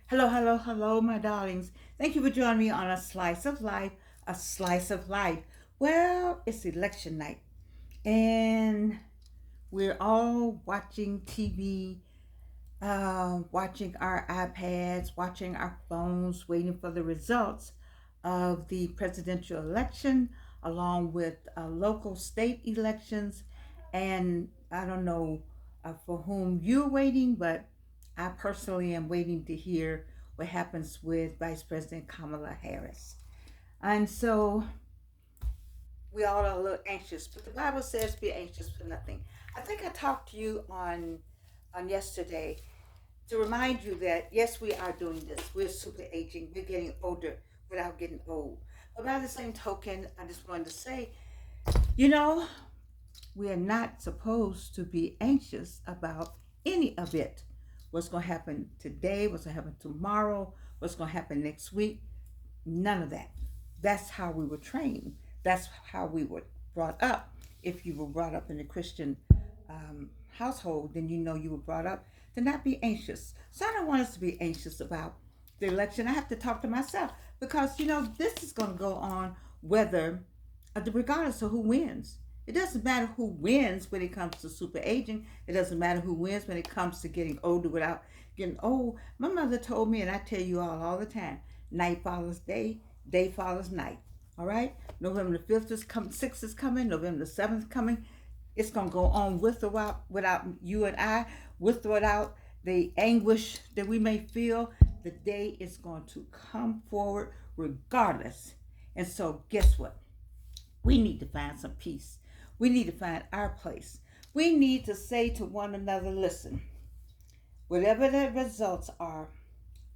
Hello, hello, hello, my darlings. Thank you for joining me on A Slice of Life, A Slice of Life. Well, it's election night, and we're all watching TV, watching our iPads, watching our phones, waiting for the results of the presidential election, along with local state elections. And I don't know for whom you're waiting, but I personally am waiting to hear what happens with Vice President Kamala Harris. And so we all are a little anxious, but the Bible says be anxious for nothing. I think I talked to you on yesterday to remind you that yes, we are doing this. We're super aging. We're getting older without getting old. But by the same token, I just wanted to say, you know, we are not supposed to be anxious about any of it. What's going to happen today? What's going to happen tomorrow? What's going to happen next week? None of that. That's how we were trained. That's how we were brought up. If you were brought up in a Christian household, then you know you were brought up to not be anxious. So I don't want us to be anxious about the election. I have to talk to myself because this is going to go on whether, regardless of who wins. It doesn't matter who wins when it comes to super aging. It doesn't matter who wins when it comes to getting older without getting old. My mother told me, and I tell you all the time, night follows day, day follows night. All right? November the 5th is coming, 6th is coming, November the 7th is coming. It's going to go on with or without you and I, with or without the anguish that we may feel. The day is going to come forward regardless. And so, guess what? We need to find some peace. We need to find our place. We need to say to one another, listen, whatever the results are,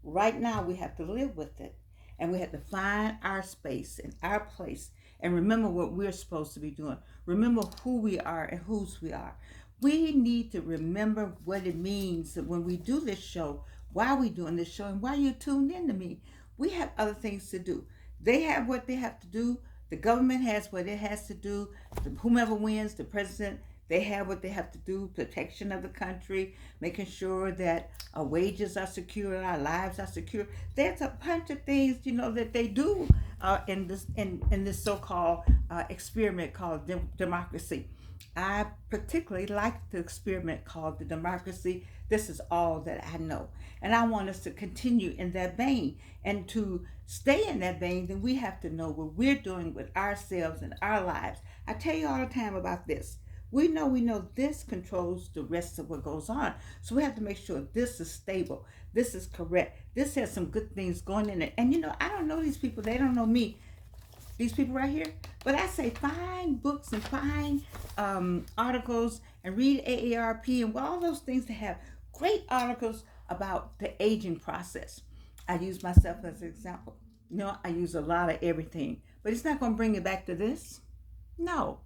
right now we have to live with it. And we have to find our space and our place and remember what we're supposed to be doing. Remember who we are and whose we are. We need to remember what it means that when we do this show, why we doing this show, and why you tuned in to me. We have other things to do. They have what they have to do. The government has what it has to do. Whomever wins, the president, they have what they have to do. Protection of the country, making sure that our wages are secure, our lives are secure. There's a bunch of things, that they do in this so-called experiment called democracy. I particularly like the experiment called the democracy. This is all that I know. And I want us to continue in that vein. And to stay in that vein, then we have to know what we're doing with ourselves and our lives. I tell you all the time about this. We know this controls the rest of what goes on. So we have to make sure this is stable. This is correct. This has some good things going in it. And I don't know these people. They don't know me, these people right here. But I say find books and find articles and read AARP and all those things that have great articles about the aging process. I use myself as an example. I use a lot of everything, but it's not going to bring it back to this. No,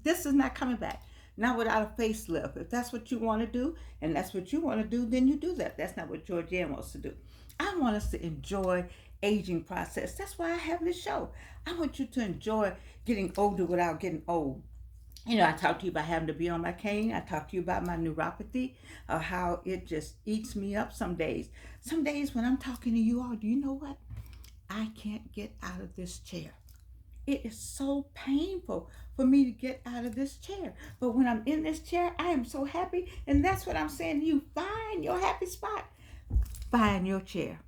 this is not coming back. Not without a facelift. If that's what you want to do and that's what you want to do, then you do that. That's not what Georgianne wants to do. I want us to enjoy aging process. That's why I have this show. I want you to enjoy getting older without getting old. I talked to you about having to be on my cane. I talked to you about my neuropathy, how it just eats me up some days. Some days when I'm talking to you all, do you know what? I can't get out of this chair. It is so painful for me to get out of this chair. But when I'm in this chair, I am so happy. And that's what I'm saying to you. Find your happy spot. Find your chair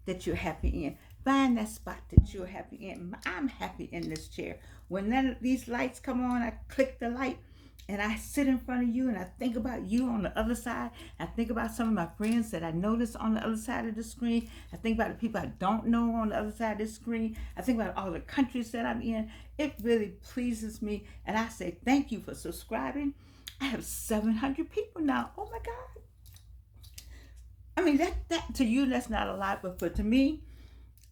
that you're happy in. Find that spot that you're happy in. I'm happy in this chair. When none of these lights come on, I click the light and I sit in front of you and I think about you on the other side. I think about some of my friends that I notice on the other side of the screen. I think about the people I don't know on the other side of the screen. I think about all the countries that I'm in. It really pleases me. And I say thank you for subscribing. I have 700 people now. Oh my God. I mean, that to you, that's not a lot, but to me,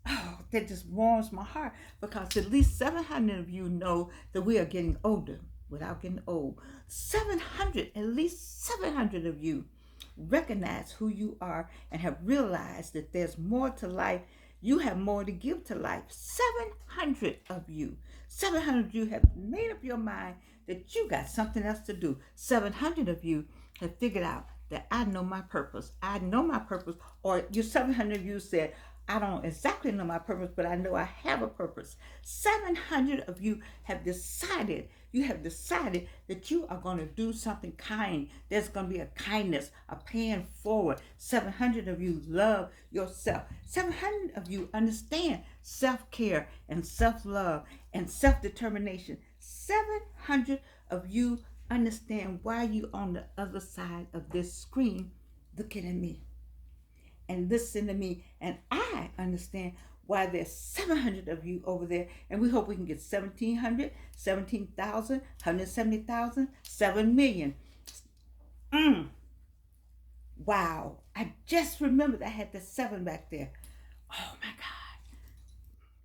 oh, that just warms my heart because at least 700 of you know that we are getting older without getting old. 700, at least 700 of you recognize who you are and have realized that there's more to life. You have more to give to life. 700 of you. 700 of you have made up your mind that you got something else to do. 700 of you have figured out that I know my purpose. I know my purpose. Or you 700 of you said, I don't exactly know my purpose, but I know I have a purpose. 700 of you have decided, that you are going to do something kind. There's going to be a kindness, a paying forward. 700 of you love yourself. 700 of you understand self-care and self-love and self-determination. 700 of you understand why you on the other side of this screen looking at me and listen to me. And I understand why there's 700 of you over there. And we hope we can get 1,700, 17,000, 170,000, 7 million. Wow. I just remembered I had the 7 back there. Oh my God.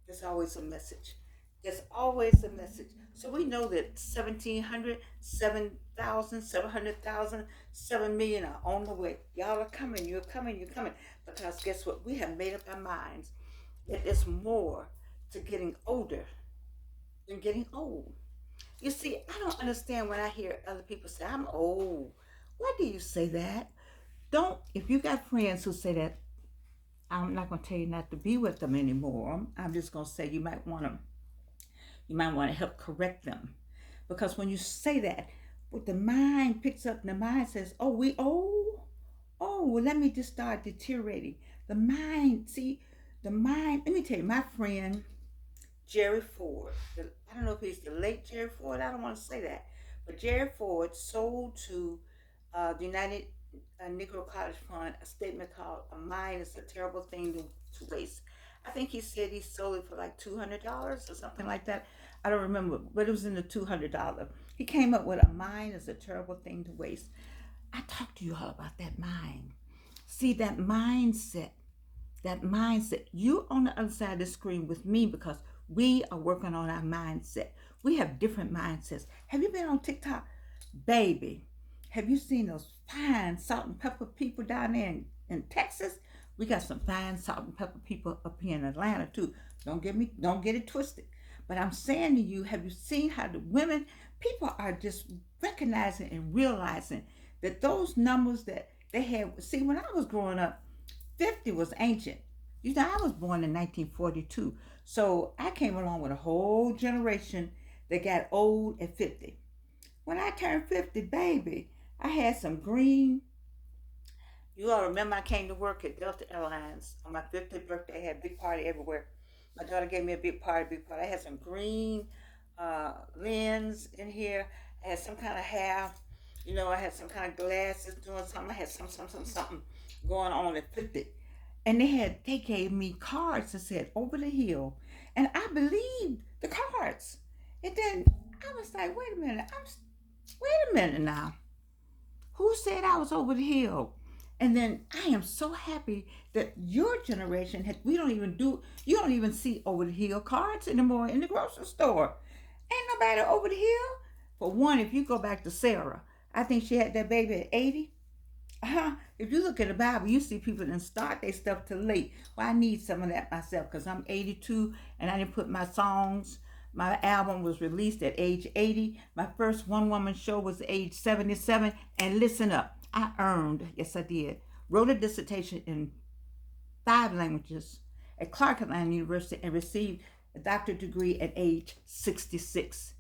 There's always a message. There's always a message. So we know that 1,700, 7,000, 700,000, 7 million are on the way. Y'all are coming. You're coming. You're coming. Because guess what? We have made up our minds that there's more to getting older than getting old. You see, I don't understand when I hear other people say, I'm old. Why do you say that? Don't, if you got friends who say that, I'm not going to tell you not to be with them anymore. I'm just going to say you might want to help correct them. Because when you say that, what the mind picks up, the mind says, oh, we old? Oh, well, let me just start deteriorating. The mind, let me tell you, my friend, Jerry Ford, I don't know if he's the late Jerry Ford, I don't want to say that, but Jerry Ford sold to the United Negro College Fund a statement called "A mind is a terrible thing to waste." I think he said he sold it for like $200 or something like that. I don't remember, but it was in the $200. He came up with "A mind is a terrible thing to waste." I talked to you all about that mind. See, that mindset, you're on the other side of the screen with me because we are working on our mindset. We have different mindsets. Have you been on TikTok? Baby, have you seen those fine salt and pepper people down there in Texas? We got some fine salt and pepper people up here in Atlanta too. Don't get it twisted. But I'm saying to you, have you seen how the women, people are just recognizing and realizing that those numbers that they had, see, when I was growing up, 50 was ancient. You know, I was born in 1942. So I came along with a whole generation that got old at 50. When I turned 50, baby, I had some green. You all remember I came to work at Delta Airlines on my 50th birthday. I had a big party everywhere. My daughter gave me a big party. I had some green lens in here. I had some kind of hair. You know, I had some kind of glasses doing something. I had something going on at 50. And they gave me cards that said "Over the Hill," and I believed the cards. And then I was like, wait a minute now. Who said I was over the hill? And then I am so happy that your generation you don't even see over the hill cards anymore in the grocery store. Ain't nobody over the hill. For one, if you go back to Sarah, I think she had that baby at 80. If you look at the Bible, you see people that start their stuff too late. Well, I need some of that myself because I'm 82 and I didn't put my songs. My album was released at age 80. My first one-woman show was age 77. And listen up, I wrote a dissertation in 5 languages at Clark Atlanta University and received a doctorate degree at age 66.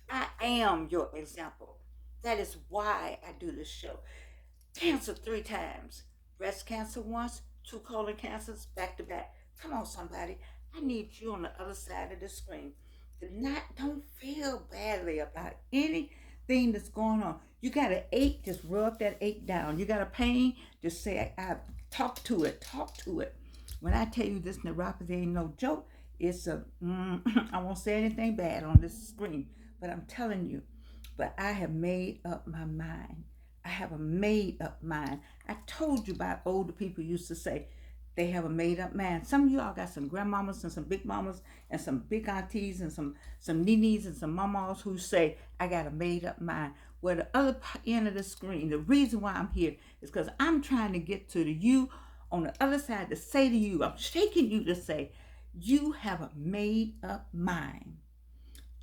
I am your example. That is why I do this show. Cancer 3 times. Breast cancer once, 2 colon cancers back to back. Come on, somebody. I need you on the other side of the screen. Don't feel badly about anything that's going on. You got an ache, just rub that ache down. You got a pain, just say, talk to it. When I tell you this neuropathy ain't no joke, it's I won't say anything bad on this screen, but I'm telling you, but I have made up my mind. I have a made up mind. I told you about older people used to say they have a made up mind. Some of you all got some grandmamas and some big mamas and some big aunties and some ninis and some mamas who say, I got a made up mind. Well, the other end of the screen, the reason why I'm here is because I'm trying to get to you on the other side to say to you, I'm shaking you to say, you have a made up mind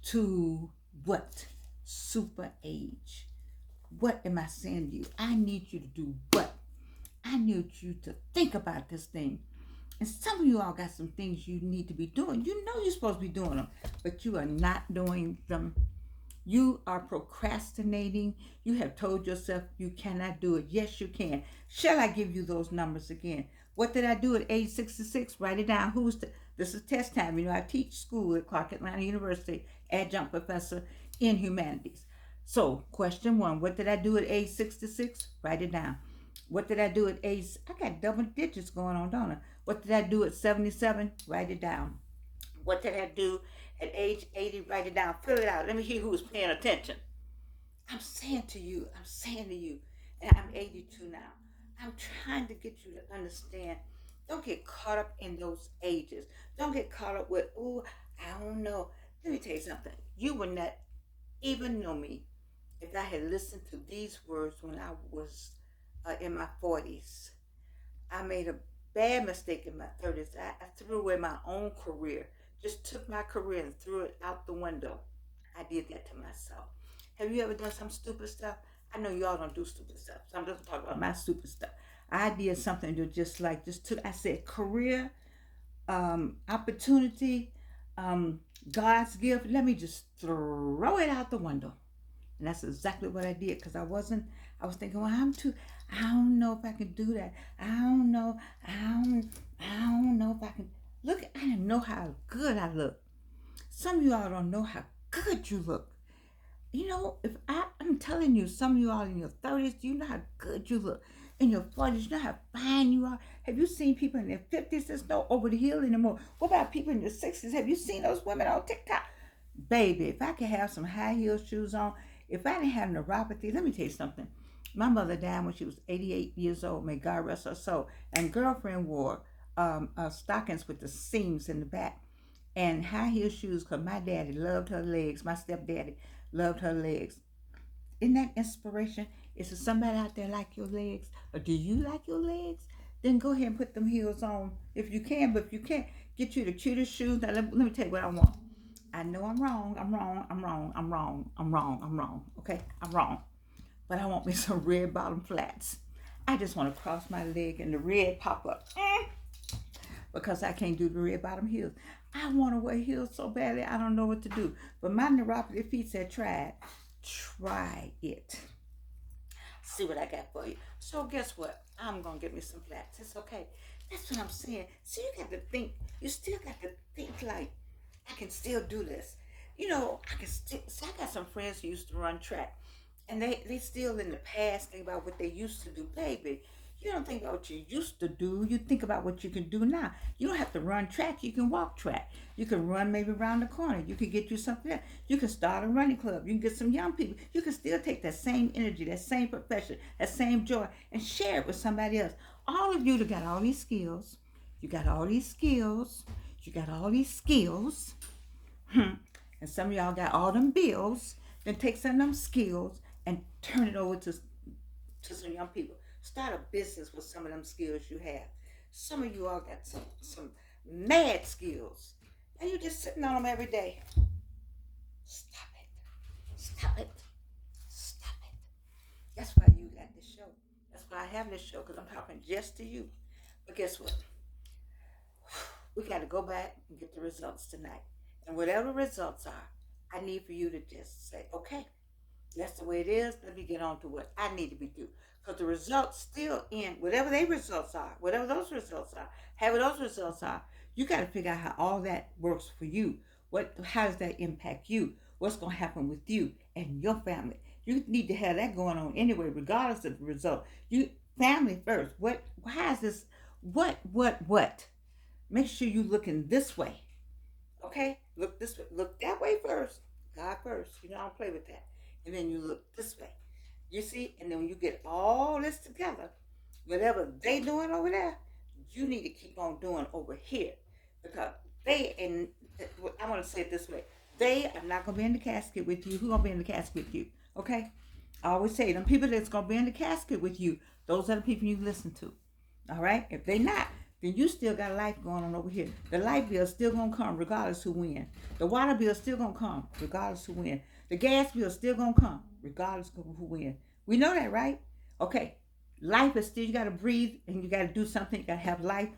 to what? Super age. what am I saying to you? I need you to do what? I need you to think about this thing. And some of you all got some things you need to be doing. You know you're supposed to be doing them, but you are not doing them. You are procrastinating. You have told yourself you cannot do it. Yes, you can. Shall I give you those numbers again? What did I do at age 66? Write it down. This is test time. You know, I teach school at Clark Atlanta University, adjunct professor in humanities. So, question one, what did I do at age 66? Write it down. What did I do at age, I got double digits going on, don't I? What did I do at 77? Write it down. What did I do at age 80? Write it down. Fill it out. Let me hear who's paying attention. I'm saying to you, and I'm 82 now. I'm trying to get you to understand. Don't get caught up in those ages. Don't get caught up with, oh, I don't know. Let me tell you something. You would not even know me if I had listened to these words when I was in my 40s. I made a bad mistake in my 30s. I threw away my own career, just took my career and threw it out the window. I did that to myself. Have you ever done some stupid stuff? I know y'all don't do stupid stuff, so I'm just talking about my stupid stuff. I did something to just took, I said, career, opportunity, God's gift. Let me just throw it out the window. And that's exactly what I did because I was thinking, well, I don't know if I can do that. I don't know if I can. Look, I didn't know how good I look. Some of you all don't know how good you look. You know, I'm telling you, some of you all in your 30s, do you know how good you look? In your 40s, you know how fine you are? Have you seen people in their 50s that's no over the hill anymore? What about people in their 60s? Have you seen those women on TikTok? Baby, if I could have some high heel shoes on, if I didn't have neuropathy, let me tell you something. My mother died when she was 88 years old. May God rest her soul. And girlfriend wore stockings with the seams in the back and high heel shoes because my daddy loved her legs. My stepdaddy loved her legs. Isn't that inspiration? Is there somebody out there like your legs? Or do you like your legs? Then go ahead and put them heels on if you can. But if you can't, get you the cutest shoes. Now, let me tell you what I want. I know I'm wrong. Okay? I'm wrong. But I want me some red bottom flats. I just want to cross my leg and the red pop up. Because I can't do the red bottom heels. I want to wear heels so badly, I don't know what to do. But my neuropathy feet said, try it. See what I got for you. So guess what? I'm going to get me some flats. It's okay. That's what I'm saying. So you got to think. You still got to think like, I can still do this. You know, I can still. So I got some friends who used to run track. And they still in the past think about what they used to do. Baby, you don't think about what you used to do. You think about what you can do now. You don't have to run track. You can walk track. You can run maybe around the corner. You can get you something else. You can start a running club. You can get some young people. You can still take that same energy, that same profession, that same joy, and share it with somebody else. All of you that got all these skills, you got all these skills, you got all these skills, and some of y'all got all them bills, then take some of them skills and turn it over to some young people. Start a business with some of them skills you have. Some of you all got some mad skills, and you're just sitting on them every day. Stop it. Stop it. Stop it. That's why you got this show. That's why I have this show, because I'm talking just to you. But guess what? We got to go back and get the results tonight. And whatever results are, I need for you to just say, okay, that's the way it is. Let me get on to what I need to be doing. Because the results still in, whatever those results are, however those results are, you got to figure out how all that works for you. How does that impact you? What's going to happen with you and your family? You need to have that going on anyway, regardless of the result. You family first. How is this? What? Make sure you looking this way. Okay? Look this way. Look that way first. God first. You know, I don't play with that. And then you look this way. You see? And then when you get all this together, whatever they doing over there, you need to keep on doing over here. Because I want to say it this way, they are not going to be in the casket with you. Who's going to be in the casket with you? Okay? I always say, them people that's going to be in the casket with you, those are the people you listen to. All right? If they not, then you still got life going on over here. The light bill still going to come regardless who win. The water bill still going to come regardless who win. The gas bill still going to come regardless of who win. We know that, right? Okay. Life is still, you got to breathe and you got to do something. You got to have life.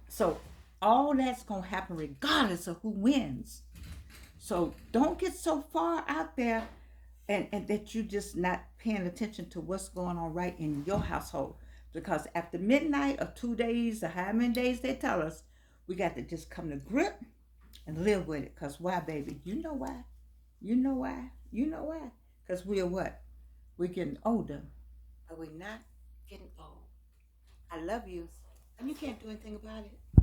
So all that's going to happen regardless of who wins. So don't get so far out there and that you just not paying attention to what's going on right in your household. Because after midnight or 2 days or how many days they tell us, we got to just come to grip and live with it. Because why, baby? You know why? You know why? You know why? Because we're what? We're getting older, but we're not getting old. I love you, and you can't do anything about it.